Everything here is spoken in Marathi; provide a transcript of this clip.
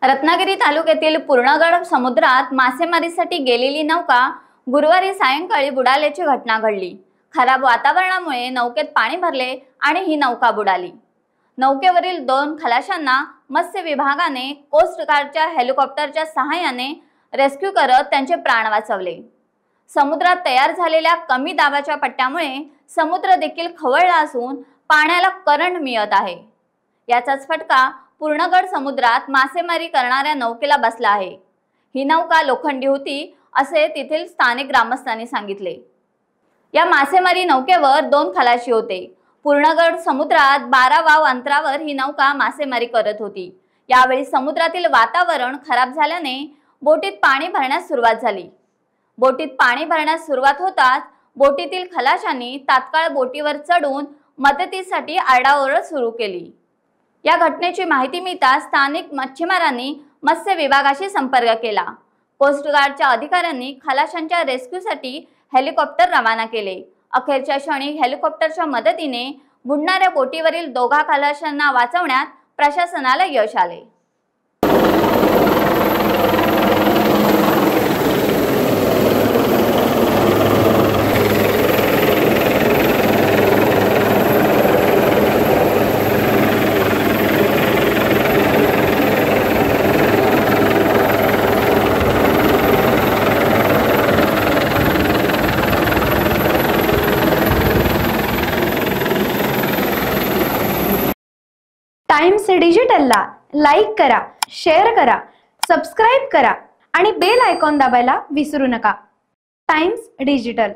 रत्नागिरी तालुक्यातील पूर्णगड समुद्रात मासेमारीसाठी गेलेली नौका गुरुवारी सायंकाळी बुडाल्याची घटना घडली। खराब वातावरणामुळे नौकेत पाणी भरले आणि ही नौका बुडाली। नौकेवरील 2 खलाशांना मत्स्य विभागाने कोस्ट गार्डच्या हेलिकॉप्टरच्या सहाय्याने रेस्क्यू करत त्यांचे प्राण वाचवले। समुद्रात तयार झालेल्या कमी दाबाच्या पट्ट्यामुळे समुद्र देखील खवळला असून पाण्याला करंट मिळत आहे। याचाच फटका पूर्णगड समुद्रात मासेमारी करणाऱ्या नौकेला बसला आहे। ही नौका लोखंडी होती असे तेथील स्थानिक ग्रामस्थांनी सांगितले। या मासेमारी नौकेवर 2 खलाशी होते। पूर्णगड समुद्रात 12 वाव अंतरावर ही नौका मासेमारी करत होती। यावेळी समुद्रातील वातावरण खराब झाल्याने बोटीत पाणी भरण्यास सुरुवात झाली। बोटीत पाणी भरण्यास सुरुवात होताच बोटीतील खलाशांनी तात्काळ बोटीवर चढून मदतीसाठी आरडाओरड सुरू केली। या घटनेची माहिती मिळताच स्थानिक मच्छीमारांनी मत्स्य विभागाशी संपर्क केला। कोस्ट गार्डच्या अधिकाऱ्यांनी खलाशांच्या रेस्क्यूसाठी हेलिकॉप्टर रवाना केले। अखेरच्या क्षणी हेलिकॉप्टरच्या मदतीने बुडणाऱ्या बोटीवरील 2 खलाशांना वाचवण्यात प्रशासनाला यश आले। टाइम्स डिजिटलला लाईक करा, शेअर करा, सबस्क्राइब करा आणि बेल आयकॉन दाबायला विसरू नका। Times digital.